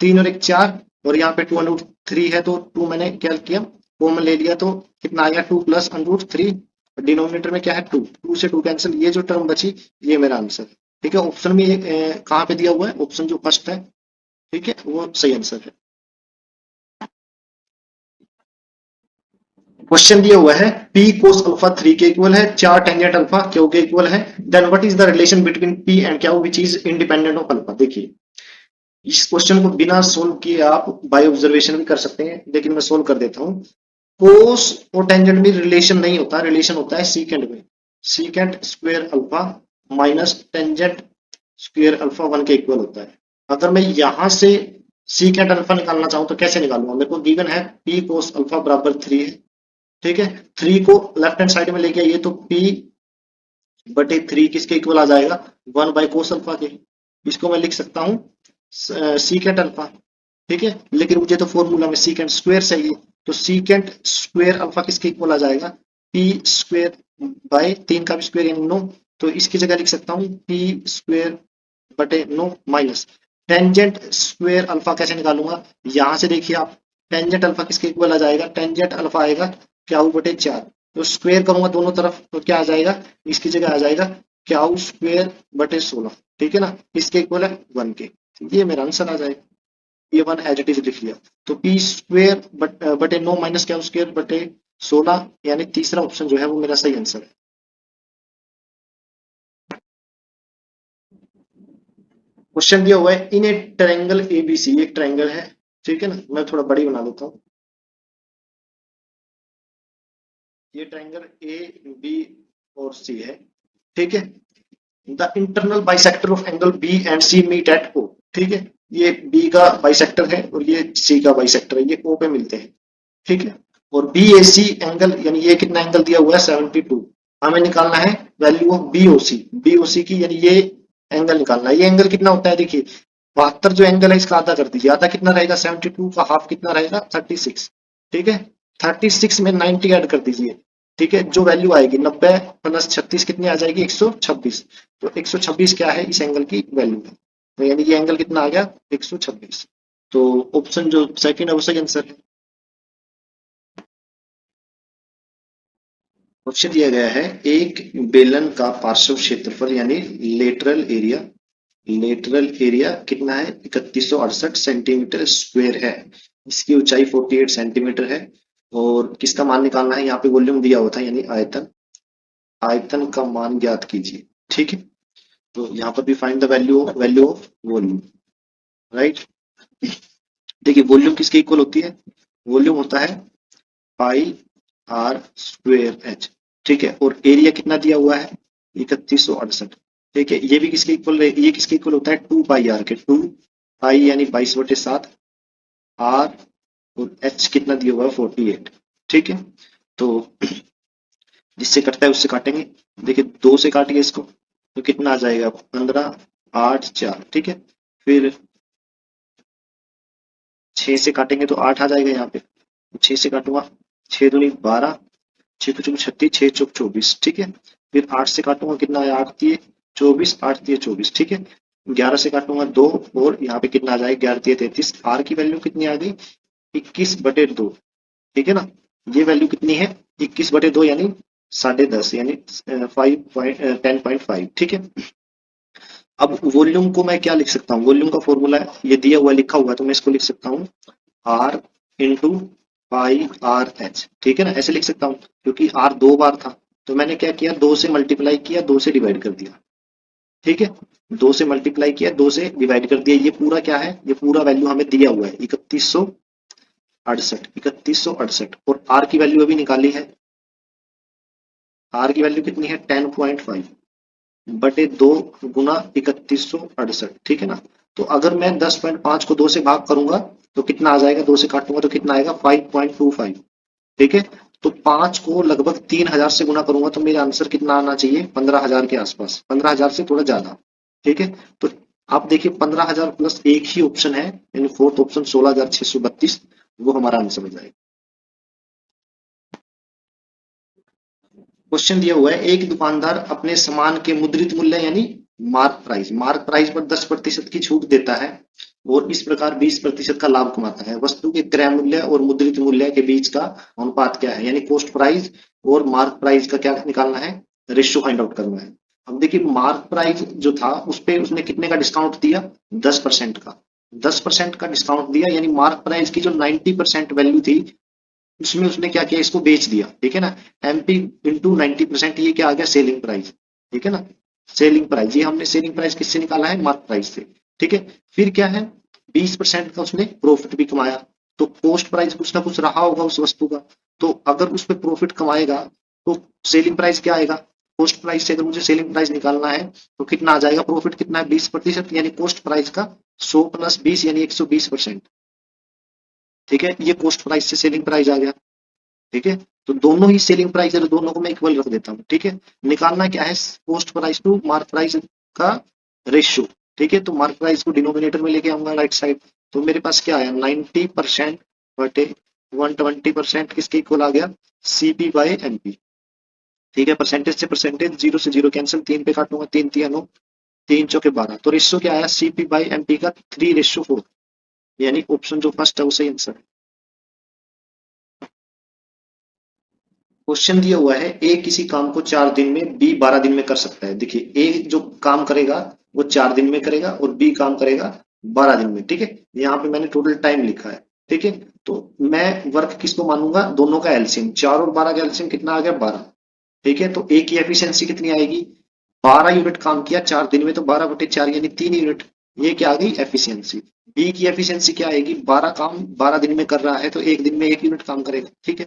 [SPEAKER 1] 3 और 1 4, और यहाँ पे 2 √3 है तो 2 मैंने क्या किया कॉमन ले लिया, तो कितना आ गया 2 प्लस √3, डिनोमिनेटर में क्या है 2, 2 से 2 कैंसिल, ये जो टर्म बची ये मेरा आंसर है, ठीक है। ऑप्शन में कहाँ पे दिया हुआ है, ऑप्शन जो फर्स्ट है, ठीक है, वो सही आंसर है। क्वेश्चन दिया हुआ है P cos अल्फा 3 के इक्वल है, 4 टेंजेंट अल्फा क्यू के इक्वल है, then what is the relation between P and Q which is independent of alpha. देखिए इस क्वेश्चन को बिना सोल्व किए आप बाय ऑब्जर्वेशन भी कर सकते हैं, लेकिन मैं सोल्व कर देता हूँ। कोस और टेंजेंट में रिलेशन नहीं होता, रिलेशन होता है सीकेंट में, secant square alpha minus tangent square alpha 1 के इक्वल होता है। अगर मैं यहां से सीकेंट अल्फा निकालना चाहूं तो कैसे निकालूंगा, मेरे को गिवन है P cos अल्फा बराबर 3 है, ठीक है, 3 को लेफ्ट हैंड साइड में लेके आइए तो P बटे 3 किसके इक्वल आ जाएगा 1 बाई कोस अल्फा के, इसको मैं लिख सकता हूँ सीकेंट अल्फा, ठीक है, लेकिन मुझे तो फॉर्मूला में सीकेंट स्क्वायर चाहिए, तो सीकेंट स्क्वायर अल्फा किसके इक्वल आ जाएगा पी स्क्वायर बाय 3 का भी स्क्वायर यानी 9, तो इसकी जगह लिख सकता हूँ पी स्क्वायर बटे 9 माइनस टेंजेंट स्क्वायर अल्फा कैसे निकालूंगा, यहां से देखिए आप टेंजेंट अल्फा किसके इक्वल आ जाएगा, टेंजेंट अल्फा आएगा क्याउ बटे 4, तो स्क्वायर करूंगा दोनों तरफ तो क्या आ जाएगा, इसकी जगह आ जाएगा क्याउ स्क्वायर बटे 16, ठीक है ना, इसके इक्वल है 1 के, ये मेरा आंसर आ जाएगा, ये 1 एज इट इज लिख लिया, तो पी स्क्वायर बटे 9 माइनस क्याउ स्क्वायर बटे 16, यानी तीसरा ऑप्शन जो है वो मेरा सही आंसर है। क्वेश्चन दिया हुआ है इन ए ट्रायंगल एबीसी, एक ट्रायंगल है, ठीक है ना, मैं थोड़ा बड़ी बना देता हूँ। ये ट्रायंगल ए बी और सी है, ठीक है। The internal bisector of angle B and C meet at O, ठीक है। ये बी का बाइसेक्टर है और ये सी का बाइसेक्टर है, ये ओ पे मिलते हैं, ठीक है। और बी ए सी एंगल, यानी ये कितना एंगल दिया हुआ है 72, हमें निकालना है value of B O C, B O C की, यानी ये एंगल निकालना है। ये एंगल कितना होता है, देखिए 72 जो एंगल है इसका आधा कर दीजिए, आधा कितना रहेगा 72 का हाफ कितना रहेगा 36, ठीक है। 36 में 90 ऐड कर दीजिए, ठीक है। जो वैल्यू आएगी 90 प्लस 36 कितनी आ जाएगी 126, तो 126 क्या है इस एंगल की वैल्यू है, तो यानी ये एंगल कितना आ गया 126। तो ऑप्शन जो सेकंड है वो सही आंसर है। क्वेश्चन दिया गया है एक बेलन का पार्श्व क्षेत्रफल यानी लेटरल एरिया, लेटरल एरिया कितना है 3168 सेंटीमीटर स्क्वायर है, इसकी ऊंचाई 48 सेंटीमीटर है, और किसका मान निकालना है, यहाँ पे वॉल्यूम दिया हुआ था यानी आयतन, आयतन का मान ज्ञात कीजिए, ठीक है। तो यहाँ पर भी find the value of volume, right. देखिए वॉल्यूम किसके इक्वल होती है, वॉल्यूम होता है पाई आर स्क्वेयर एच, ठीक है। और एरिया कितना दिया हुआ है 3168, ठीक है। ये भी किसके इक्वल, ये किसके इक्वल होता है 2 पाई आर के, 2 पाई यानी 22/7 आर, और एच कितना दिया हुआ है 48, ठीक है। तो जिससे कटता है उससे काटेंगे, देखिए 2 से काटिए इसको तो कितना आ जाएगा 15 8 4, ठीक है। फिर 6 से काटेंगे तो 8 आ जाएगा यहाँ पे, 6 से काटूंगा 6 दूनी 12, 6 कुछ 36, 6 चौक 24, ठीक है। फिर 8 से काटूंगा कितना है 8 दिए 24, 8 दिए 24, ठीक है। 11 से काटूंगा 2, और यहाँ पे कितना आ जाएगा 11 दिए 33, आर की वैल्यू कितनी आ गई 21/2, ठीक है ना। ये वैल्यू कितनी है 21/2 यानी 10.5 यानी 10.5, ठीक है। अब वॉल्यूम को मैं क्या लिख सकता हूँ, वॉल्यूम का फॉर्मूला है ये दिया हुआ लिखा हुआ है, तो मैं इसको लिख सकता हूँ R into pi R H, ठीक है ना, ऐसे लिख सकता हूँ, क्योंकि आर 2 बार था तो मैंने क्या किया 2 से मल्टीप्लाई किया 2 से डिवाइड कर दिया, ठीक है। 2 से मल्टीप्लाई किया 2 से डिवाइड कर दिया, ये पूरा क्या है, ये पूरा वैल्यू हमें दिया हुआ है 3168, और आर की वैल्यू अभी निकाली है, आर की वैल्यू कितनी है 10.5/2 गुना 3168, ठीक है ना। तो अगर मैं 10.5 को 2 से भाग करूंगा तो कितना आ जाएगा, 2 से काटूंगा तो कितना आएगा 5.25, ठीक है। तो 5 को लगभग 3000 से गुना करूंगा तो मेरा आंसर कितना आना चाहिए 15,000 के आसपास, 15,000 से थोड़ा ज्यादा, ठीक है। तो आप देखिए 15,000 प्लस एक ही ऑप्शन है, यानी फोर्थ ऑप्शन 16,632, वो हमारा आंसर हो जाएगा। क्वेश्चन दिया हुआ है एक दुकानदार अपने सामान के मुद्रित मूल्य यानी मार्क प्राइस पर 10% की छूट देता है और इस प्रकार 20% का लाभ कमाता है। वस्तु के क्रय मूल्य और मुद्रित मूल्य के बीच का अनुपात क्या है, यानी कॉस्ट प्राइस और मार्क प्राइस का क्या निकालना है, रेशियो फाइंड आउट करना है। अब देखिए मार्क प्राइस जो था उस पे उसने कितने का डिस्काउंट दिया 10% का, 10% का डिस्काउंट दिया, यानी मार्क प्राइस की जो 90% वैल्यू थी उसमें उसने क्या किया इसको बेच दिया, ठीक है ना। एमपी इंटू 90%, ये क्या आ गया सेलिंग प्राइस, ठीक है ना। सेलिंग प्राइस, ये हमने सेलिंग प्राइस किससे निकाला है मार्क प्राइस से, ठीक है। फिर क्या है 20% का उसने प्रॉफिट भी कमाया, तो कॉस्ट प्राइस कुछ ना कुछ रहा होगा उस वस्तु का, तो अगर उस पर प्रॉफिट कमाएगा तो सेलिंग प्राइस क्या आएगा, कॉस्ट प्राइस से अगर मुझे सेलिंग प्राइस निकालना है तो कितना आ जाएगा, प्रॉफिट कितना है 20%, यानी कॉस्ट प्राइस का 100 प्लस 20 यानी 120%, ठीक है। ये कॉस्ट प्राइस से सेलिंग प्राइस आ गया, ठीक है। तो दोनों ही सेलिंग प्राइस है, दोनों को मैं इक्वल रख देता हूँ, ठीक है। निकालना क्या है cost price to mark price का रेशियो, ठीक है। तो मार्क प्राइस को डिनोमिनेटर में लेके आऊंगा राइट साइड, तो मेरे पास क्या आया 90% बटे 120% किसके इक्वल आ गया सीपी बाय एमपी, ठीक है। परसेंटेज से परसेंटेज, 0 से 0 कैंसिल, 3 पे काटूंगा 3 3 9, 3 चौके 12, तो रेशियो क्या आया सीपी बाय एमपी का 3:4, यानी ऑप्शन जो फर्स्ट है वो सही आंसर है। क्वेश्चन दिया हुआ है ए किसी काम को 4 दिन में, बी 12 दिन में कर सकता है। देखिए ए जो काम करेगा वो 4 दिन में करेगा और बी काम करेगा 12 दिन में, ठीक है। यहाँ पे मैंने टोटल टाइम लिखा है, ठीक है। तो मैं वर्क किसको मानूंगा, दोनों का एलसीएम, 4 और 12 का एलसीएम कितना आ गया 12, ठीक है। तो ए की एफिशिएंसी कितनी आएगी, 12 यूनिट काम किया 4 दिन में तो 12/4 यानी 3 यूनिट, ये क्या आ गई एफिशिएंसी। बी की एफिशिएंसी क्या आएगी, 12 काम 12 दिन में कर रहा है तो एक दिन में 1 यूनिट काम करेगा, ठीक है।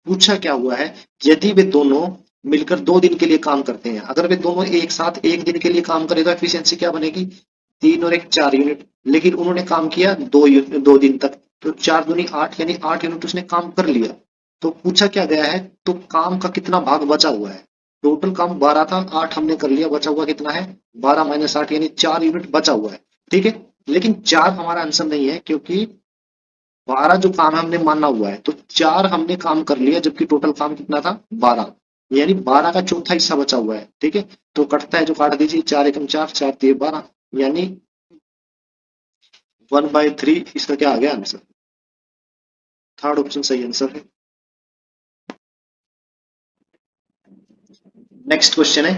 [SPEAKER 1] पूछा क्या हुआ है, यदि वे दोनों मिलकर 2 दिन के लिए काम करते हैं, अगर वे दोनों एक साथ 1 दिन के लिए काम करें तो एफिशिएंसी क्या बनेगी, 3 और 1 4 यूनिट। लेकिन उन्होंने काम किया 2 दिन तक, तो 4 दूनी 8 यानी 8 यूनिट उसने काम कर लिया। तो पूछा क्या गया है, तो काम का कितना भाग बचा हुआ है। टोटल काम 12 था, 8 हमने कर लिया, बचा हुआ कितना है 12 - 8 यानी 4 यूनिट बचा हुआ है। ठीक है, लेकिन 4 हमारा आंसर नहीं है, क्योंकि 12 जो काम हमने माना हुआ है, तो 4 हमने काम कर लिया, जबकि टोटल काम कितना था 12, यानी 12 का चौथा हिस्सा बचा हुआ है। ठीक है, तो कटता है जो काट दीजिए, 4 × 1 = 4, 4×3 = 12, यानी 1/3 इसका क्या आ गया आंसर। थर्ड ऑप्शन सही आंसर है। नेक्स्ट क्वेश्चन है,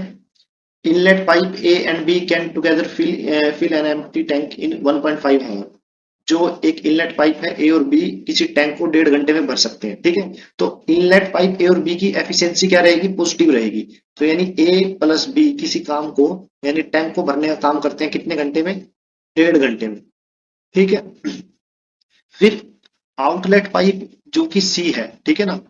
[SPEAKER 1] inlet pipe A and B can together fill an empty tank in 1.5 hour. जो एक इनलेट पाइप है ए और बी किसी टैंक को 1.5 घंटे में भर सकते हैं। ठीक है, तो इनलेट पाइप ए और बी की एफिशिएंसी क्या रहेगी, पॉजिटिव रहेगी। तो यानी ए प्लस बी किसी काम को, यानी टैंक को भरने का काम करते हैं कितने घंटे में, 1.5 घंटे में। ठीक है, फिर आउटलेट पाइप जो कि सी है, ठीक है ना,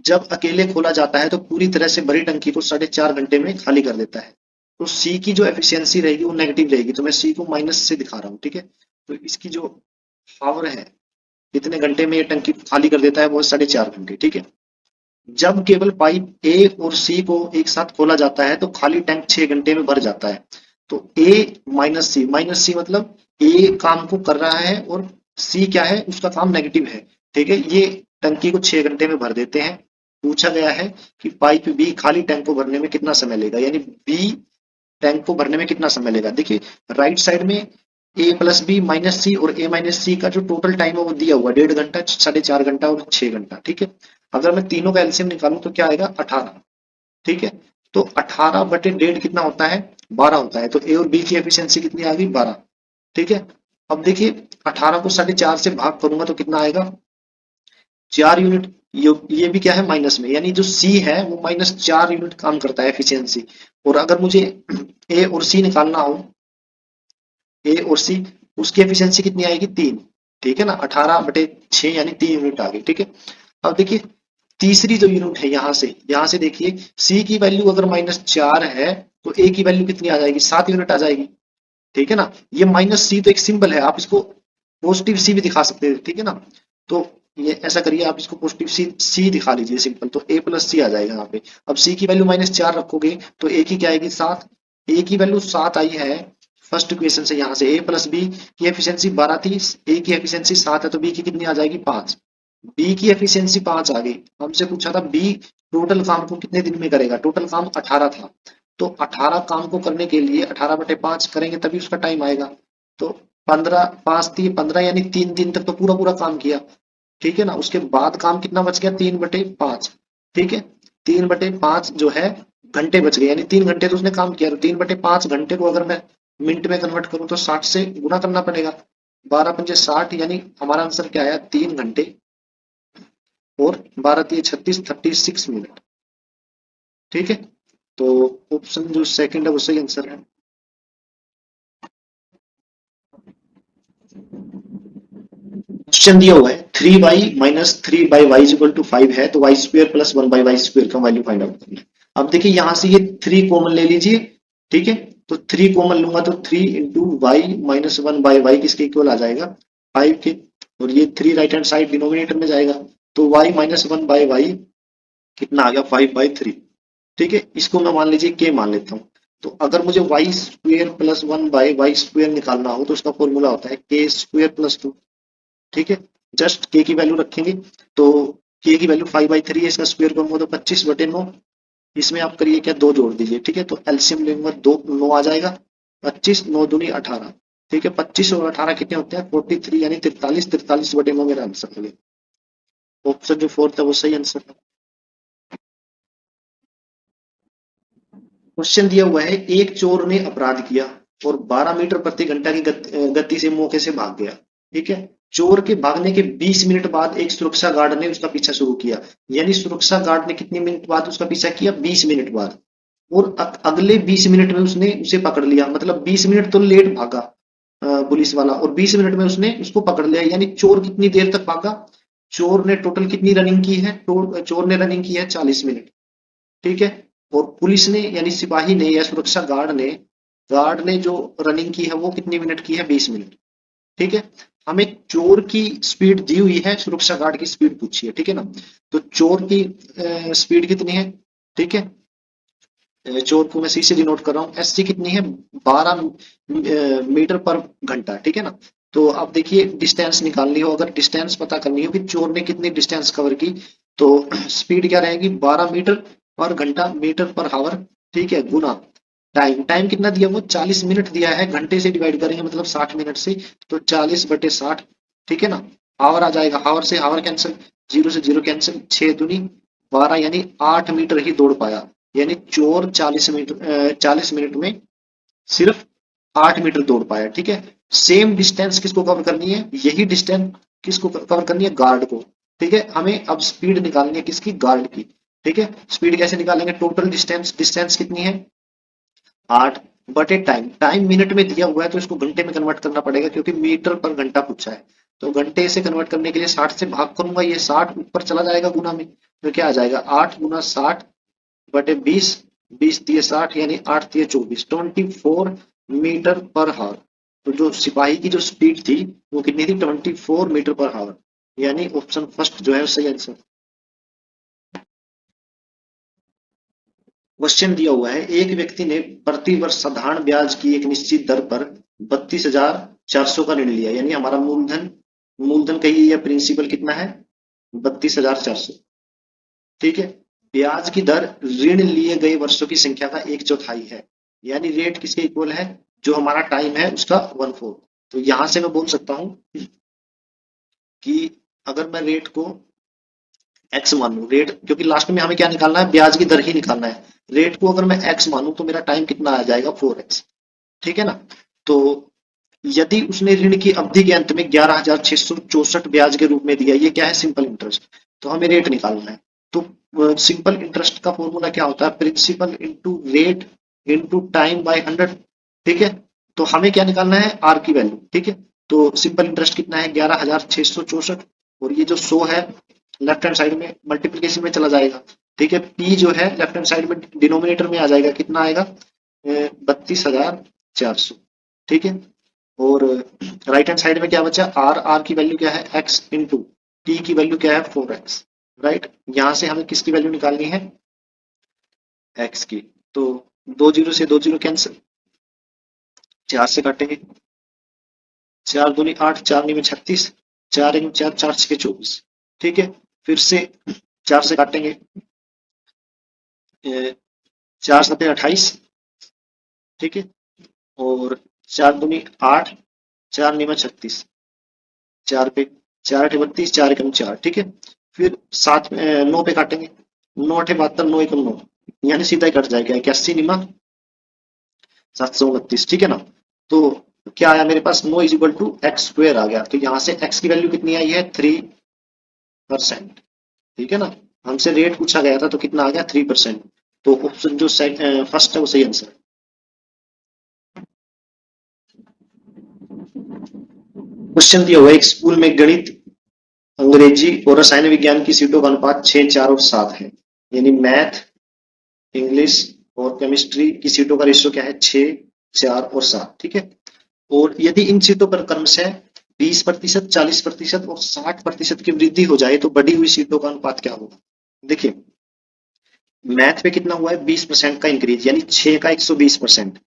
[SPEAKER 1] जब अकेले खोला जाता है तो पूरी तरह से भरी टंकी को 4.5 घंटे में खाली कर देता है। तो सी की जो एफिशिएंसी रहेगी वो नेगेटिव रहेगी, तो मैं सी को माइनस से दिखा रहा हूँ। ठीक है, तो इसकी जो पावर है, कितने घंटे में ये टंकी खाली कर देता है, वो 4.5 घंटे। ठीक है, जब केवल पाइप ए और सी को एक साथ खोला जाता है तो खाली टैंक 6 घंटे में भर जाता है। तो ए माइनस सी मतलब ए काम को कर रहा है और सी क्या है, उसका काम नेगेटिव है। ठीक है, ये टंकी को 6 घंटे में भर देते हैं। पूछा गया है कि पाइप बी खाली टैंक को भरने में कितना समय लेगा, यानी बी टैंक को भरने में कितना समय लेगा। देखिए राइट साइड में ए प्लस बी माइनस सी और ए माइनस सी का जो टोटल टाइम है वो दिया हुआ 1.5 घंटा, 4.5 घंटा और 6 घंटा। ठीक है, अगर मैं तीनों का एलसीएम निकालूं तो क्या आएगा 18। ठीक है, तो 18/1.5 कितना होता है, 12 होता है। तो ए और बी की एफिशिएंसी कितनी आ गई, 12। ठीक है, अब देखिए 18 को 4.5 से भाग करूंगा तो कितना आएगा, 4 यूनिट। ये भी क्या है माइनस में, यानी जो सी है वो -4 यूनिट काम करता है एफिशिएंसी। और अगर मुझे ए और सी निकालना हो, ए और सी, उसकी एफिशिएंसी कितनी आएगी 3। ठीक है ना, 18/6 यानी 3 यूनिट आ गई। ठीक है, अब देखिए तीसरी जो यूनिट है, यहाँ से देखिए सी की वैल्यू अगर -4 है तो ए की वैल्यू कितनी आ जाएगी, 7 यूनिट आ जाएगी। ठीक है ना, ये माइनस सी तो एक सिंबल है, आप इसको पॉजिटिव सी भी दिखा सकते हैं। ठीक है ना, तो ये ऐसा करिए, आप इसको पॉजिटिव सी सी दिखा लीजिए सिंपल, तो ए प्लस सी आ जाएगा यहाँ पे। अब सी की वैल्यू -4 रखोगे तो ए की क्या आएगी 7। ए की वैल्यू 7 आई है फर्स्ट इक्वेशन से, यहाँ से ए प्लस बी की एफिशिएंसी 12 थी, ए की एफिशिएंसी 7 है, तो बी की कितनी आ जाएगी 5। बी की एफिशिएंसी 5 आ गई। हमसे पूछा था बी टोटल काम को कितने दिन में करेगा, टोटल काम 18 था, तो 18 काम को करने के लिए 18/5 करेंगे तभी उसका टाइम आएगा। तो 15, 5 × 3 = 15, यानी 3 दिन तक तो पूरा पूरा काम किया। ठीक है ना, उसके बाद काम कितना बच गया, 3/5। ठीक है, 3/5 जो है घंटे बच गए, यानी 3 घंटे तो उसने काम किया। तो 3/5 घंटे को अगर मैं मिनट में कन्वर्ट करूं तो 60 से गुना करना पड़ेगा। 12×5 = 60, यानी हमारा आंसर क्या आया 3 घंटे और 12×3 = 36, 36 मिनट। ठीक है, तो ऑप्शन जो सेकंड है वो सही आंसर है। क्वेश्चन दिया हुआ है 3y - 3/y = 5 है, तो y² + 1/y² का वैल्यू फाइंड आउट करना है। अब देखिए यहां से ये 3 कॉमन ले लीजिए। ठीक है, तो 3 कॉमन लूंगा तो 3 × y - 1/y किसके इक्वल आ जाएगा 5 के, और ये 3 राइट हैंड साइड डिनोमिनेटर में जाएगा, तो y - 1/y कितना आ गया 5/3। ठीक है, इसको मैं मान लीजिए k मान लेता हूँ। तो अगर मुझे y² + 1/y² निकालना हो तो उसका फॉर्मूला होता है k² + 2। ठीक है, जस्ट के की वैल्यू रखेंगे, तो के की वैल्यू 5/3 है, इसका स्क्वायर करूंगा तो 25/9। इसमें आप करिए क्या, 2 जोड़ दीजिए। ठीक है, तो एलसीएम लेंगे 2 9 आ जाएगा, 25 9 दूनी 18। ठीक है, 25 और 18 कितने होते हैं 43, यानी 43, 43/9 मेरा आंसर है। ऑप्शन जो फोर्थ है वो सही आंसर है। क्वेश्चन दिया हुआ है, एक चोर ने अपराध किया और 12 मीटर प्रति घंटा की गति से मौके से भाग गया। ठीक है, चोर के भागने के 20 मिनट बाद एक सुरक्षा गार्ड ने उसका पीछा शुरू किया, यानी सुरक्षा गार्ड ने कितने मिनट बाद उसका पीछा किया 20 मिनट बाद, और अगले 20 मिनट में उसने उसे पकड़ लिया। मतलब 20 मिनट तो लेट भागा पुलिस वाला, और 20 मिनट में उसने उसको पकड़ लिया, यानी चोर कितनी देर तक भागा चोर ने टोटल कितनी रनिंग की है, चोर ने रनिंग की है 40 मिनट, ठीक है। और पुलिस ने यानी सिपाही ने या सुरक्षा गार्ड ने जो रनिंग की है वो कितनी मिनट की है, 20 मिनट, ठीक है। हमें चोर की स्पीड दी हुई है, सुरक्षा गार्ड की स्पीड पूछी है, ठीक है ना। तो चोर की स्पीड कितनी है, ठीक है। चोर को मैं सी से डिनोट कर रहा हूँ, एस सी कितनी है, 12 मीटर पर घंटा, ठीक है ना। तो आप देखिए डिस्टेंस निकालनी हो, अगर डिस्टेंस पता करनी हो कि चोर ने कितनी डिस्टेंस कवर की, तो स्पीड क्या रहेगी, 12 मीटर पर घंटा, मीटर पर हावर, ठीक है, गुना टाइम। टाइम कितना दिया, वो 40 मिनट दिया है, घंटे से डिवाइड करेंगे मतलब 60 मिनट से, तो 40/60, ठीक है ना। हावर आ जाएगा, हावर से हावर कैंसिल, जीरो से जीरो कैंसिल, 6 दूनी 12, यानी 8 मीटर ही दौड़ पाया। यानी चोर 40 मिनट में सिर्फ 8 मीटर दौड़ पाया, ठीक है। सेम डिस्टेंस किसको कवर करनी है, यही डिस्टेंस किसको कवर करनी है, गार्ड को, ठीक है। हमें अब स्पीड निकालनी है किसकी, गार्ड की, ठीक है। स्पीड कैसे निकालेंगे, टोटल डिस्टेंस, डिस्टेंस कितनी है 8/टाइम, टाइम मिनट में दिया हुआ है तो इसको घंटे में कन्वर्ट करना पड़ेगा क्योंकि मीटर पर घंटा पूछा है। तो घंटे से कन्वर्ट करने के लिए 60 से भाग करूंगा, ये 60 ऊपर चला जाएगा गुना में, तो क्या आ जाएगा 8 × 60/20, 20×3 = 60, यानी 8×3 = 24, 24 मीटर पर हावर। तो जो सिपाही की जो स्पीड थी वो कितनी थी, 24 मीटर पर हावर, यानी ऑप्शन फर्स्ट जो है सही आंसर। क्वेश्चन दिया हुआ है, एक व्यक्ति ने प्रति वर्ष साधारण ब्याज की एक निश्चित दर पर 32,400 का ऋण लिया, यानी हमारा मूलधन, मूलधन कहिए या प्रिंसिपल कितना है, 32,400, ठीक है। ब्याज की दर ऋण लिए गए वर्षों की संख्या का 1/4 है, यानी रेट किसके इक्वल है, जो हमारा टाइम है उसका 1/4। तो यहां से मैं बोल सकता हूं कि अगर मैं रेट को एक्स मानूं, रेट क्योंकि लास्ट में हमें क्या निकालना है, ब्याज की दर ही निकालना है। रेट को अगर मैं एक्स मानूं तो मेरा टाइम कितना आ जाएगा, 4x, ठीक है ना। तो यदि उसने ऋण की अवधि के अंत में 11,664 ब्याज के रूप में दिया, ये क्या है, सिंपल इंटरेस्ट, तो हमें रेट निकालना है। तो सिंपल इंटरेस्ट का फॉर्मूला क्या होता है, principal into rate into time by 100, ठीक है। तो हमें क्या निकालना है, आर की वैल्यू, ठीक है। तो सिंपल इंटरेस्ट कितना है, 11,664, और ये जो 100 है लेफ्ट हैंड साइड में मल्टीप्लीकेशन में चला जाएगा, ठीक है। पी जो है लेफ्ट हैंड साइड में डिनोमिनेटर में आ जाएगा, कितना आएगा, 32,400, ठीक है। और राइट हैंड साइड में क्या बचा, आर, आर की वैल्यू क्या है, एक्स इंटू टी की वैल्यू क्या है, 4x, राइट। यहां से हमें किसकी वैल्यू निकालनी है, एक्स की। तो 2 जीरो से 2 जीरो कैंसिल, 4 से काटेंगे, 4 दूनी 8, 4 × 9 = 36, 4 × 4 = 4×6 = 24, ठीक है। फिर से 4 से काटेंगे, 4×7 = 28, ठीक है। और 4 दूनी 8, 4 × 9 = 36, 4 पे 4 × 8 = 32, 4 × 4, ठीक है। फिर 9 पे काटेंगे, 9 × 8 = 72, 9 × 9 यानी सीधा ही कट जाएगा, 81 × 9 = 729, ठीक है ना। तो क्या आया मेरे पास, no is equal to x² आ गया, तो यहाँ से x की वैल्यू कितनी आई है, 3%, ठीक है ना। हमसे रेट पूछा गया था तो कितना आ गया, 3%। तो ऑप्शन जो फर्स्ट है वो सही आंसर। क्वेश्चन दिया हुआ है, एक स्कूल में गणित, अंग्रेजी और रसायन विज्ञान की सीटों का अनुपात 6, 4 और 7 है, यानी मैथ, इंग्लिश और केमिस्ट्री की सीटों का रेशियो क्या है, 6, 4 और 7, ठीक है। और यदि इन सीटों पर क्रमशः 20%, 40% और 60% की वृद्धि हो जाए तो बढ़ी हुई सीटों का अनुपात क्या होगा। देखिए मैथ पे कितना हुआ है, 20% का इंक्रीज, यानी 6 का 120%,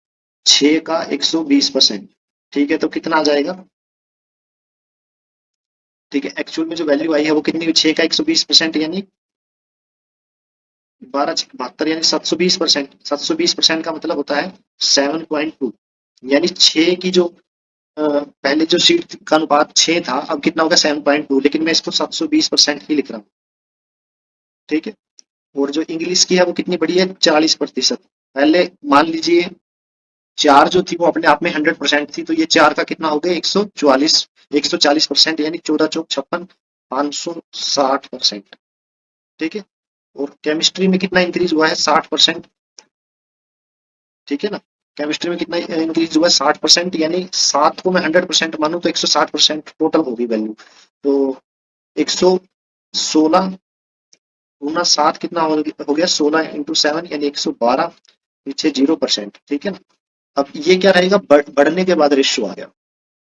[SPEAKER 1] 6 का 120%, ठीक है। तो कितना आ जाएगा, ठीक है। एक्चुअल में जो वैल्यू आई है वो कितनी हुई, 6 का 120%, यानी 12×6 = 72, यानी 720%। 720% का मतलब होता है 7.2, यानी 6 की जो पहले जो सीट का अनुपात 6 था, अब कितना होगा 7.2, लेकिन मैं इसको 720% ही लिख रहा हूँ, ठीक है। और जो इंग्लिश की है वो कितनी बड़ी है, 40%। पहले मान लीजिए 4 जो थी वो अपने आप में 100% थी, तो ये 4 का कितना हो गया, 140%, यानी 14×4 = 56, 560%, ठीक है। और केमिस्ट्री में कितना इंक्रीज हुआ है, 60%, ठीक है ना। केमिस्ट्री में कितना इंक्रीज हुआ है, 60%, यानी 7 को मैं 100% मानूं तो 160% टोटल होगी वैल्यू। तो 16 गुना 7 कितना हो गया 16 × 7 यानी 112, पीछे 0%। ठीक है ना। अब ये क्या रहेगा, बढ़ने के बाद रेशियो आ गया।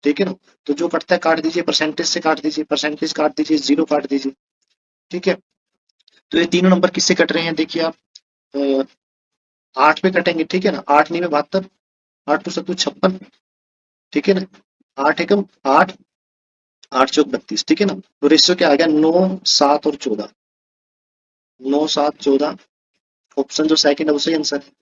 [SPEAKER 1] ठीक है ना। तो जो कटता है काट दीजिए, परसेंटेज से काट दीजिए, परसेंटेज काट दीजिए, जीरो काट दीजिए। ठीक है। तो ये तीनों नंबर किससे कट रहे हैं देखिए आप, 8 पे कटेंगे। ठीक है ना। 8 नहीं में 72, 8 टू 7 56। ठीक है ना। 8 एकम 8, 8 चौक 32। ठीक है ना। तो रेशियो क्या आ गया, 9, 7 और 14। 9, 7, 14। ऑप्शन जो सेकंड है वो सही आंसर है।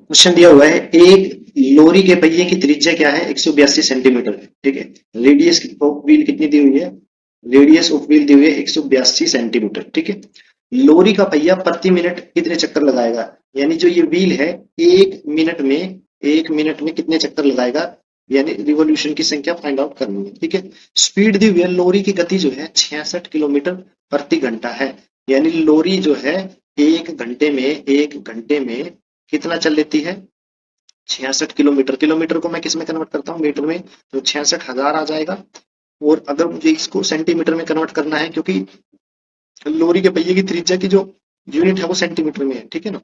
[SPEAKER 1] क्वेश्चन दिया हुआ है, एक लोरी के पहिए की त्रिज्या क्या है, 182 सेंटीमीटर है। ठीक है। रेडियस ऑफ व्हील कितनी दी हुई है, रेडियस ऑफ व्हील दी हुई है 182 सेंटीमीटर। ठीक है। लोरी का पहिया प्रति मिनट कितने चक्कर लगाएगा, यानी जो ये व्हील है एक मिनट में कितने चक्कर लगाएगा, यानी रिवॉल्यूशन की संख्या फाइंड आउट करनी है। ठीक है। स्पीड दी हुई है, लोरी की गति जो है 66 किलोमीटर प्रति घंटा है। यानी लोरी जो है एक घंटे में कितना चल लेती है, 66 किलोमीटर। किलोमीटर को मैं किस में कन्वर्ट करता हूँ, मीटर में, तो 66,000 आ जाएगा। और अगर मुझे इसको सेंटीमीटर में कन्वर्ट करना है, क्योंकि लोरी के पहिए की त्रिज्या की जो यूनिट है वो सेंटीमीटर में है। ठीक है ना।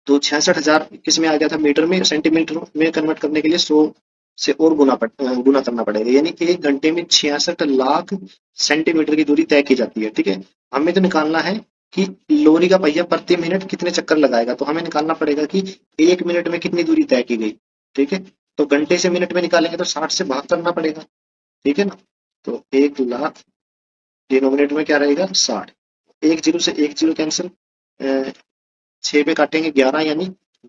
[SPEAKER 1] तो 66,000 किस में आ गया था, मीटर में, सेंटीमीटर में कन्वर्ट करने के लिए 100 से और गुना करना पड़ेगा। यानी एक घंटे में 66 लाख सेंटीमीटर की दूरी तय की जाती है। ठीक है। हमें तो निकालना है कि लोरी का पहिया प्रति मिनट कितने चक्कर लगाएगा, तो हमें निकालना पड़ेगा कि एक मिनट में कितनी दूरी तय की गई। ठीक है। तो घंटे से मिनट में निकालेंगे तो 60 से भाग करना पड़ेगा। ठीक है ना। तो 1 लाख डिनोमिनेटर में क्या रहेगा, 60। एक जीरो से एक जीरो कैंसिल, 6 पे काटेंगे 11, यानी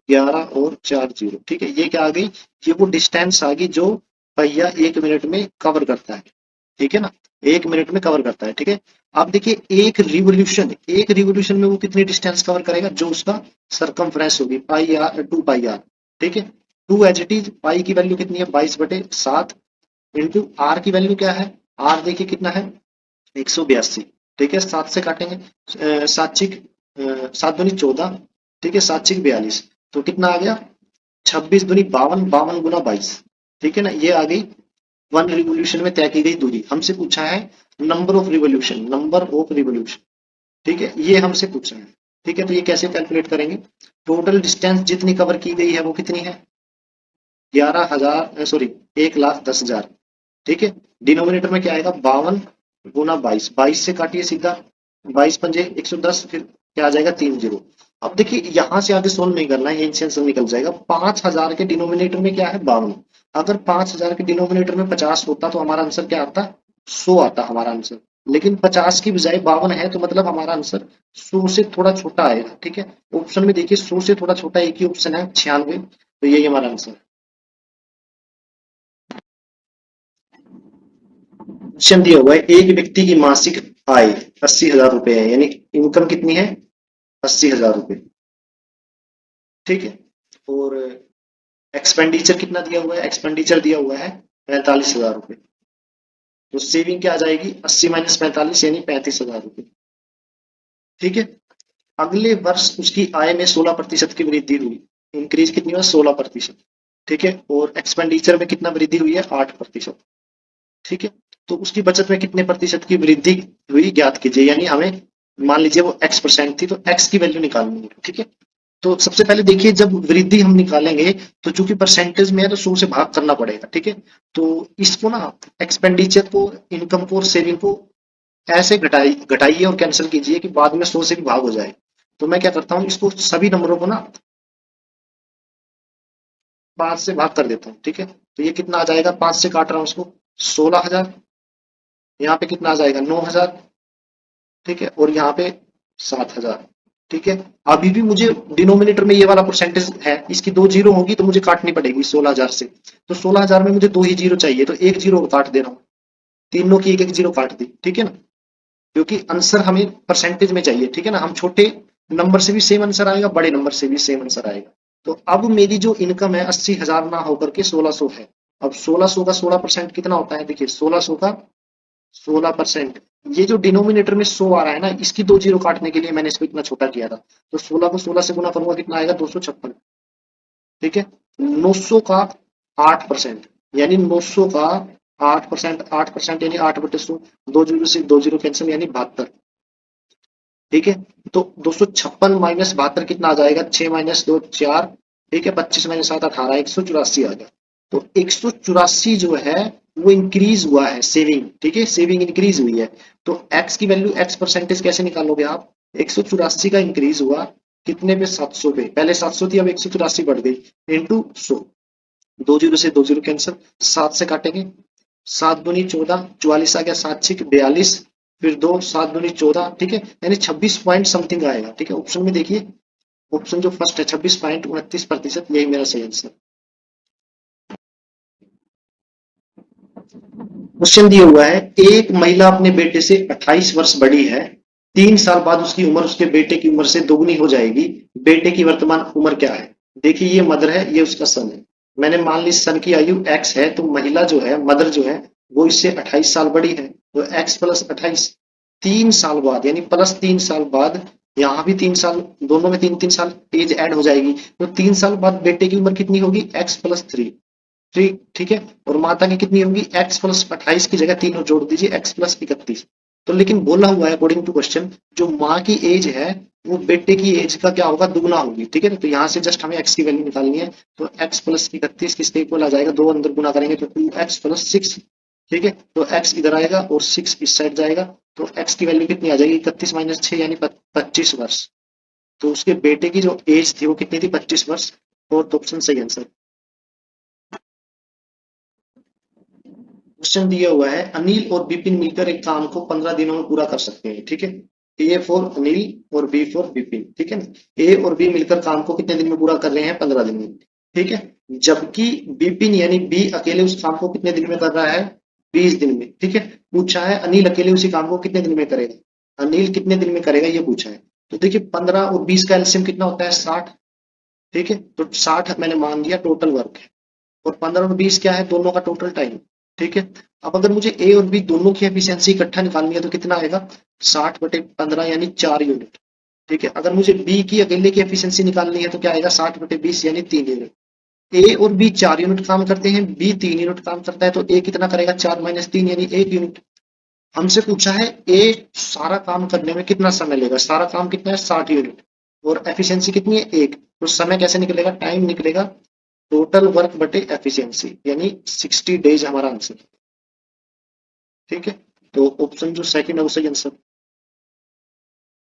[SPEAKER 1] 11 और 4 जीरो। ठीक है। ये क्या आ गई, ये वो डिस्टेंस आ गई जो पहिया एक मिनट में कवर करता है। ठीक है ना। एक मिनट में कवर करता है। ठीक है। आप देखिए एक रिवोल्यूशन में वो कितनी डिस्टेंस कवर करेगा, जो उसका सरकमफ्रेंस होगी, पाई आर, 2 पाई आर। ठीक है। 2 एज इट इज, पाई की वैल्यू कितनी है, 22/7, इंटू आर की वैल्यू क्या है, आर देखिए कितना है, 182। ठीक है। 7 से काटेंगे, सात छिक 7 दूनी 14। ठीक है। 7 छिक 42, तो कितना आ गया, 26 दूनी 52, 52 गुना 22। ठीक है ना। ये आ गई वन रिवोल्यूशन में तय की गई दूरी। हमसे पूछा है नंबर ऑफ रिवोल्यूशन। ठीक है। ये हमसे पूछा है। ठीक है। तो ये कैसे कैलकुलेट करेंगे, टोटल डिस्टेंस जितनी कवर की गई है वो कितनी है, 11,000, सॉरी 1,10,000। ठीक है। डिनोमिनेटर में क्या आएगा, 52 गुना 22, 22 से काटिए सीधा, 22 पंजे 110, फिर क्या आ जाएगा, 3 जीरो। अब देखिए यहां से आगे सोल्व नहीं करना है, यहीं से आंसर निकल जाएगा। 5,000 के डिनोमिनेटर में क्या है, 52। अगर 5,000 के डिनोमिनेटर में 50 होता तो हमारा आंसर क्या आता, 100 आता हमारा आंसर। लेकिन 50 की बजाय 52 है, तो मतलब हमारा आंसर 100 से थोड़ा छोटा आएगा। ठीक है। ऑप्शन में देखिए 100 से थोड़ा छोटा एक ही ऑप्शन है, 96। तो यही हमारा आंसर है। क्वेश्चन दिया हुआ है, एक व्यक्ति की मासिक आय 80,000 रुपए है, यानी इनकम कितनी है, 80,000 रुपए। ठीक है। और एक्सपेंडिचर कितना दिया हुआ है, एक्सपेंडिचर दिया हुआ है 45,000 रुपए। तो सेविंग क्या आ जाएगी, 80 माइनस 45 यानी 35,000 रुपए। ठीक है। अगले वर्ष उसकी आय में 16% की वृद्धि हुई, इंक्रीज कितनी हुआ, 16%। ठीक है। और एक्सपेंडिचर में कितना वृद्धि हुई है, 8%। ठीक है। तो उसकी बचत में कितने प्रतिशत की वृद्धि हुई ज्ञात कीजिए, यानी हमें मान लीजिए वो x% थी, तो x की वैल्यू निकालनी है। ठीक है। तो सबसे पहले देखिए, जब वृद्धि हम निकालेंगे तो चूंकि परसेंटेज में है तो 100 से भाग करना पड़ेगा। ठीक है। तो इसको ना, एक्सपेंडिचर को, इनकम को और सेविंग को ऐसे घटाइए और कैंसिल कीजिए कि बाद में 100 से भी भाग हो जाए। तो मैं क्या करता हूँ, इसको सभी नंबरों को ना 5 से भाग कर देता हूँ। ठीक है। तो ये कितना आ जाएगा, 5 से काट रहा हूँ उसको, 16,000। यहाँ पे कितना आ जाएगा, 9,000। ठीक है। और यहाँ पे 7,000। ठीक है। अभी भी मुझे डिनोमिनेटर में ये वाला परसेंटेज है, इसकी 2 जीरो होगी तो मुझे काटनी पड़ेगी 16,000 से। तो 16,000 में मुझे 2 ही जीरो चाहिए, तो एक जीरो काट दे रहा हूँ, तीनों की एक एक जीरो काट दी। ठीक है ना। क्योंकि आंसर हमें परसेंटेज में चाहिए। ठीक है ना। हम छोटे नंबर से भी सेम आंसर आएगा, बड़े नंबर से भी सेम आंसर आएगा। तो अब मेरी जो इनकम है 80,000 ना होकर के 1600 है। अब 1600 का 16% कितना होता है, देखिए 1600 का 16%, ये जो डिनोमिनेटर में 100 आ रहा है ना, इसकी 2 जीरो काटने के लिए मैंने इसको इतना छोटा किया था। तो 16 को 16 से गुना करूंगा, कितना आएगा, 256। ठीक है। 900 का 8%, यानी 900 का 8% यानी 8/100, 2 जीरो से 2 जीरो कैंसिल यानी 72। ठीक है, तो 256 माइनस 72 कितना आ जाएगा, 6 माइनस 2 4, ठीक है, 25 माइनस 7 18, 184 आ गया। तो 184 जो है वो इंक्रीज हुआ है, सेविंग, ठीक है, सेविंग इंक्रीज हुई है। तो एक्स की वैल्यू, एक्स परसेंटेज कैसे निकालोगे आप, 184 का इंक्रीज हुआ कितने पे, 700 पे, पहले 700 थी अब 184 बढ़ गई, इंटू 100, 2 जीरो से 2 जीरो कैंसिल, 7 से काटेंगे, 7 दूनी 14, 44 आ गया, 7 6 42, फिर 2, 7 दूनी 14, ठीक है, यानी 26 पॉइंट समथिंग आएगा। ठीक है, ऑप्शन में देखिए, ऑप्शन जो फर्स्ट है 26.29%, यही मेरा सही आंसर। क्वेश्चन दिया हुआ है, एक महिला अपने बेटे से 28 वर्ष बड़ी है, 3 साल बाद उसकी उम्र उसके बेटे की उम्र से दोगुनी हो जाएगी, बेटे की वर्तमान उम्र क्या है। देखिए, ये मदर है, ये उसका सन है। मैंने मान ली सन की आयु एक्स है, तो महिला जो है, मदर जो है, वो इससे 28 साल बड़ी है, तो एक्स प्लस 28, 3 साल बाद यानी प्लस 3 साल बाद, यहाँ भी 3 साल, दोनों में 3 3 साल एज ऐड हो जाएगी, तो 3 साल बाद बेटे की उम्र कितनी होगी, x+3, ठीक ठीक है, और माता की कितनी होगी, x+28 की जगह तीनों जोड़ दीजिए, x+31। तो लेकिन बोला हुआ है अकॉर्डिंग टू क्वेश्चन, जो माँ की एज है वो बेटे की एज का क्या होगा, दुगना होगी। ठीक है ना, तो यहाँ से जस्ट हमें x की वैल्यू निकालनी है, तो x+31 किसके इक्वल आ जाएगा, दो अंदर गुना करेंगे तो 2x+6। ठीक है, तो x इधर आएगा और 6 इस साइड जाएगा, तो x की वैल्यू कितनी आ जाएगी, 31 माइनस 6 यानी 25 वर्ष। तो उसके बेटे की जो एज थी वो कितनी थी, 25 वर्ष। फोर्थ ऑप्शन सही आंसर। क्वेश्चन दिया हुआ है, अनिल और विपिन मिलकर एक काम को 15 दिनों में पूरा कर सकते हैं। ठीक है, ए फॉर अनिल और बी फॉर विपिन, ठीक है ना, ए और बी मिलकर काम को कितने दिन में पूरा कर रहे हैं, 15 दिन में। ठीक है, जबकि विपिन यानी बी अकेले उस काम को कितने दिन में कर रहा है, 20 दिन में। ठीक है, पूछा है अनिल अकेले उसी काम को कितने दिन में करेगा, अनिल कितने दिन में करेगा ये पूछा है। तो देखिए 15 और 20 का एलसीएम कितना होता है, 60। ठीक है, तो 60 मैंने मान दिया टोटल वर्क है, और 15 और 20 क्या है, दोनों का टोटल टाइम। ठीक है, अब अगर मुझे ए और बी दोनों की एफिशिएंसी इकट्ठा निकालनी है तो कितना आएगा, 60/15 यानी 4 यूनिट। ठीक है, अगर मुझे बी की अकेले की एफिशिएंसी निकालनी है तो क्या आएगा, 60/20 यानी 3 यूनिट। ए और बी 4 यूनिट काम करते हैं, बी 3 यूनिट काम करता है, तो ए कितना करेगा, 4 - 3 यानी 1 यूनिट। हमसे पूछा है ए सारा काम करने में कितना समय लेगा, सारा काम कितना है, 60 यूनिट, और एफिशिएंसी कितनी है, 1। तो समय कैसे निकलेगा, टाइम निकलेगा, टोटल वर्क बटे एफिशिएंसी, यानी 60 डेज हमारा आंसर। ठीक है, तो ऑप्शन जो सेकंड है वो सही आंसर।